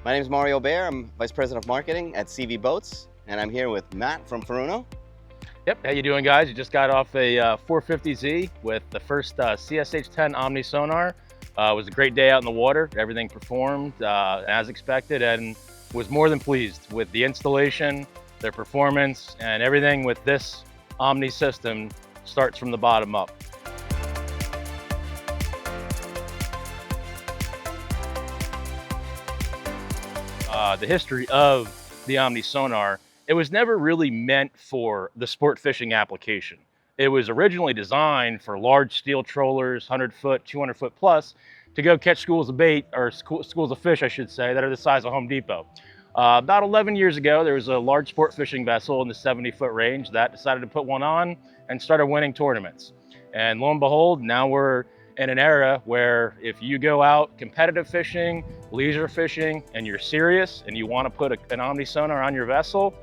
My name is Behr. I'm Vice President of Marketing at SeaVee Boats, and I'm here with Matt from Furuno. Yep, how you doing, guys? You just got off a 450Z with the first CSH-10 Omni Sonar. It was a great day out in the water. Everything performed as expected, and was more than pleased with the installation, their performance, and everything with this Omni system starts from the bottom up. The history of the Omni Sonar, it was never really meant for the sport fishing application. It was originally designed for large steel trollers, 100-foot, 200-foot plus, to go catch schools of bait, or schools of fish, I should say, that are the size of Home Depot. About 11 years ago, there was a large sport fishing vessel in the 70-foot range that decided to put one on and started winning tournaments. And lo and behold, now we're in an era where if you go out competitive fishing, leisure fishing, and you're serious and you want to put an Omni Sonar on your vessel,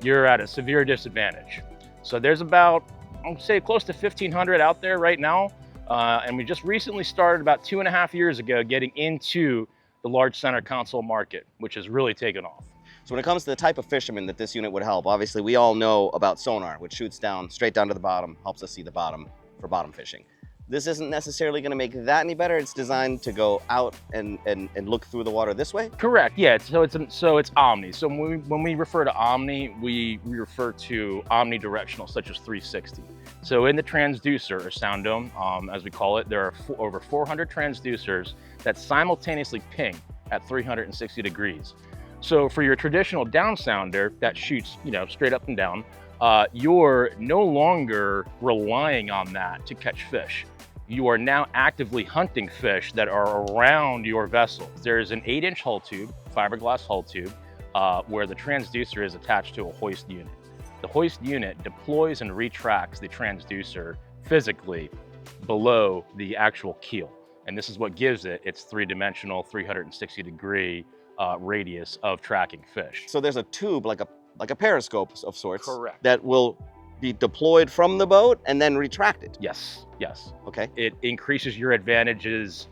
you're at a severe disadvantage. So there's about, I'd say, close to 1,500 out there right now. And we just recently started about 2.5 years ago getting into the large center console market, which has really taken off. So when it comes to the type of fishermen that this unit would help, obviously we all know about sonar, which shoots down, straight down to the bottom, helps us see the bottom for bottom fishing. This isn't necessarily going to make that any better. It's designed to go out and look through the water this way? Correct, yeah, so it's Omni. So when we refer to Omni, we refer to omnidirectional, such as 360. So in the transducer, or sound dome, as we call it, there are over 400 transducers that simultaneously ping at 360 degrees. So for your traditional down sounder that shoots, straight up and down, you're no longer relying on that to catch fish. You are now actively hunting fish that are around your vessel. There's an 8-inch hull tube, fiberglass hull tube, where the transducer is attached to a hoist unit. The hoist unit deploys and retracts the transducer physically below the actual keel. And this is what gives it its three-dimensional, 360-degree radius of tracking fish. So there's a tube, like a periscope of sorts. Correct. That will be deployed from the boat and then retracted. Yes, yes. Okay. It increases your advantages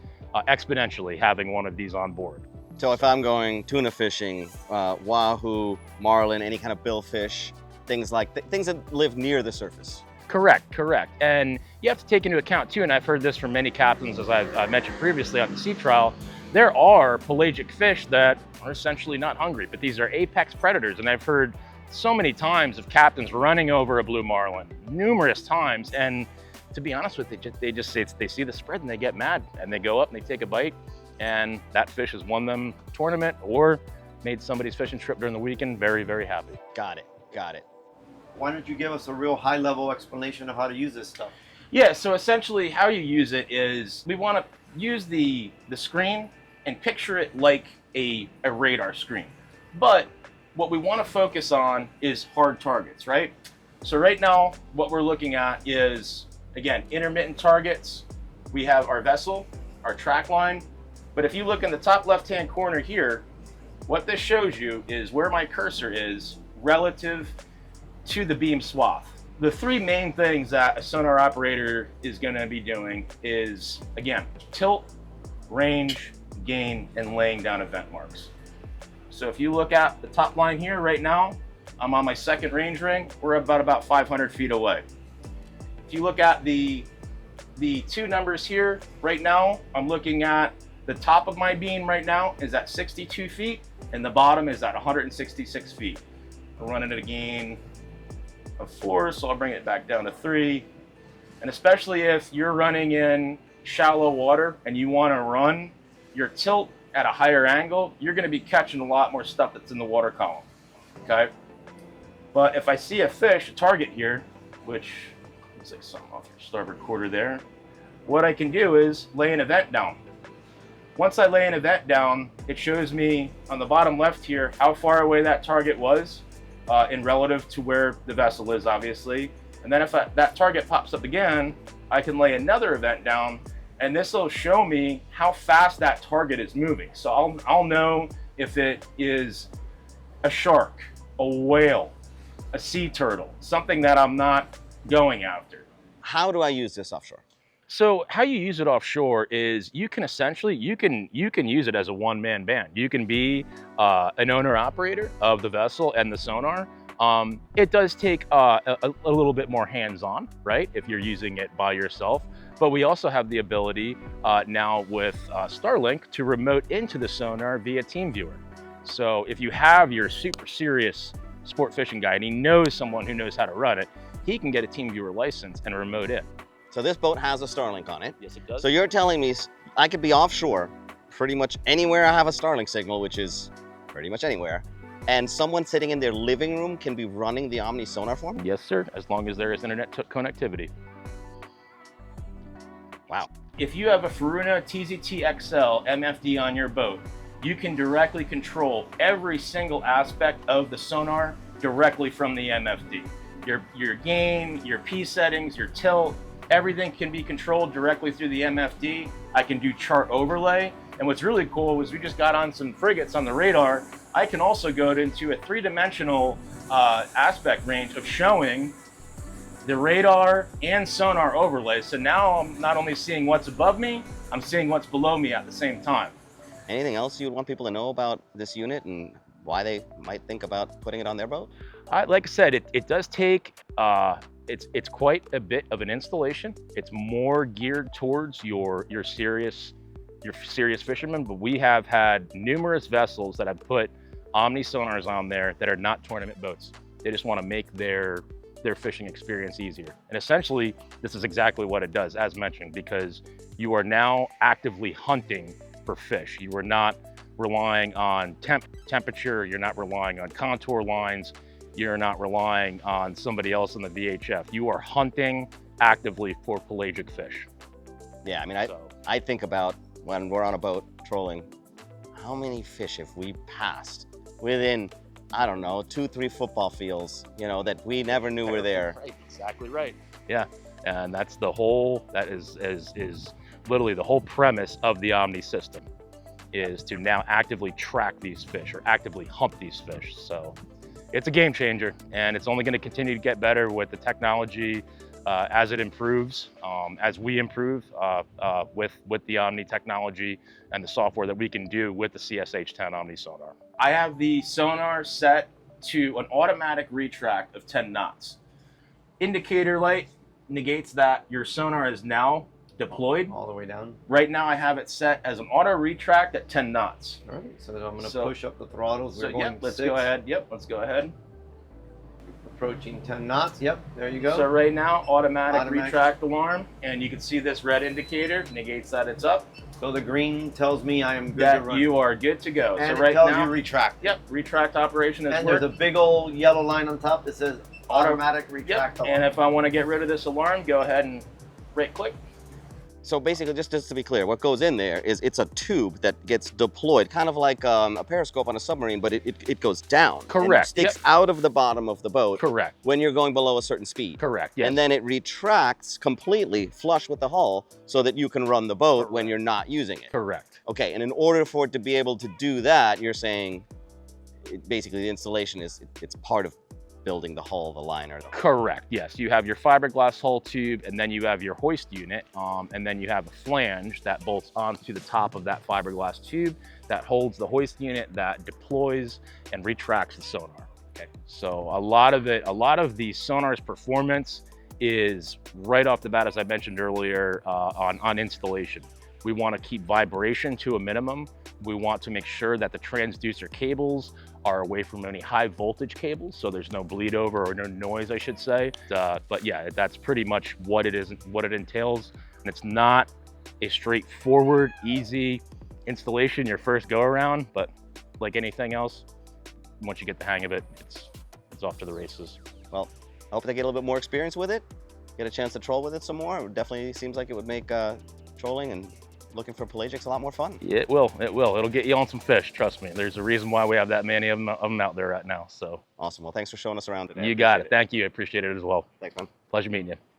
exponentially having one of these on board. So if I'm going tuna fishing, wahoo, marlin, any kind of billfish, things that live near the surface. Correct. And you have to take into account too, and I've heard this from many captains, as I've mentioned previously on the sea trial, there are pelagic fish that are essentially not hungry, but these are apex predators. And I've heard so many times of captains running over a blue marlin, numerous times. And to be honest with you, they see the spread and they get mad and they go up and they take a bite, and that fish has won them a tournament or made somebody's fishing trip during the weekend very, very happy. Got it. Why don't you give us a real high-level explanation of how to use this stuff? Yeah, so essentially how you use it is we want to use the screen and picture it like a radar screen. But what we want to focus on is hard targets, right? So right now, what we're looking at is, again, intermittent targets. We have our vessel, our track line. But if you look in the top left-hand corner here, what this shows you is where my cursor is relative to the beam swath. The three main things that a sonar operator is going to be doing is, again, tilt, range, gain, and laying down event marks. So if you look at the top line here right now, I'm on my second range ring. We're about 500 feet away. If you look at the two numbers here right now, I'm looking at the top of my beam right now is at 62 feet and the bottom is at 166 feet. We're running at a gain of 4, so I'll bring it back down to 3. And especially if you're running in shallow water and you want to run your tilt at a higher angle, you're going to be catching a lot more stuff that's in the water column, okay? But if I see a fish, a target here, which looks like something off your starboard quarter there, what I can do is lay an event down. Once I lay an event down, it shows me on the bottom left here how far away that target was in relative to where the vessel is, obviously. And then if that target pops up again, I can lay another event down, and this will show me how fast that target is moving. So I'll know if it is a shark, a whale, a sea turtle, something that I'm not going after. How do I use this offshore? So how you use it offshore is you can essentially you can use it as a one-man band. You can be an owner operator of the vessel and the sonar. It does take a little bit more hands-on, right, if you're using it by yourself. But we also have the ability now with Starlink to remote into the sonar via TeamViewer. So if you have your super serious sport fishing guy and he knows someone who knows how to run it, he can get a TeamViewer license and remote in. So this boat has a Starlink on it. Yes, it does. So you're telling me I could be offshore pretty much anywhere I have a Starlink signal, which is pretty much anywhere, and someone sitting in their living room can be running the Omni sonar for me? Yes, sir, as long as there is internet connectivity. Wow. If you have a Furuno TZT XL MFD on your boat, you can directly control every single aspect of the sonar directly from the MFD. Your gain, your P settings, your tilt, everything can be controlled directly through the MFD. I can do chart overlay. And what's really cool is we just got on some frigates on the radar. I can also go into a three-dimensional aspect range of showing the radar and sonar overlay. So now I'm not only seeing what's above me, I'm seeing what's below me at the same time. Anything else you'd want people to know about this unit and why they might think about putting it on their boat? Like I said, it does take, it's quite a bit of an installation. It's more geared towards your serious fishermen, but we have had numerous vessels that have put Omni sonars on there that are not tournament boats. They just want to make their fishing experience easier. And essentially, this is exactly what it does, as mentioned, because you are now actively hunting for fish. You are not relying on temperature, you're not relying on contour lines, you're not relying on somebody else in the VHF. You are hunting actively for pelagic fish. Yeah, I mean, I think about when we're on a boat trolling, how many fish have we passed within, I don't know, 2-3 football fields, you know, that we never knew were there. Right, exactly right. Yeah, and that's the whole, that is literally the whole premise of the Omni system, is to now actively track these fish or actively hunt these fish. So it's a game changer, and it's only going to continue to get better with the technology as it improves, as we improve with the Omni technology and the software that we can do with the CSH-10 Omni sonar. I have the sonar set to an automatic retract of 10 knots. Indicator light negates that your sonar is now deployed. All the way down. Right now I have it set as an auto retract at 10 knots. All right, so I'm going to push up the throttles. So yep, let's go ahead. Yep, let's go ahead. Approaching 10 knots. Yep, there you go. So right now, automatic retract alarm, and you can see this red indicator negates that it's up. So the green tells me I am good that to run. You are good to go. And so right it tells now, you retract. Yep, retract operation is And worked. there's a big old yellow line on top that says automatic retract alarm. And if I want to get rid of this alarm, go ahead and right click. So basically, just to be clear, what goes in there is it's a tube that gets deployed, kind of like a periscope on a submarine, but it goes down. Correct. And it sticks out of the bottom of the boat. Correct. When you're going below a certain speed. Correct, yes. And then it retracts completely flush with the hull so that you can run the boat when you're not using it. Correct. Okay, and in order for it to be able to do that, you're saying basically the installation it's part of building the hull, the liner. Correct, yes. You have your fiberglass hull tube, and then you have your hoist unit, and then you have a flange that bolts onto the top of that fiberglass tube that holds the hoist unit, that deploys and retracts the sonar. Okay, so a lot of the sonar's performance is right off the bat, as I mentioned earlier, on installation. We want to keep vibration to a minimum. We want to make sure that the transducer cables are away from any high voltage cables, so there's no bleed over or no noise, I should say. But yeah, that's pretty much what it is, what it entails. And it's not a straightforward, easy installation your first go around, but like anything else, once you get the hang of it, it's off to the races. Well, I hope they get a little bit more experience with it, get a chance to troll with it some more. It definitely seems like it would make trolling and looking for pelagics a lot more fun. It will. It'll get you on some fish, trust me. There's a reason why we have that many of them out there right now. So awesome. Well, thanks for showing us around today. You got it. Thank you. I appreciate it as well. Thanks, man. Pleasure meeting you.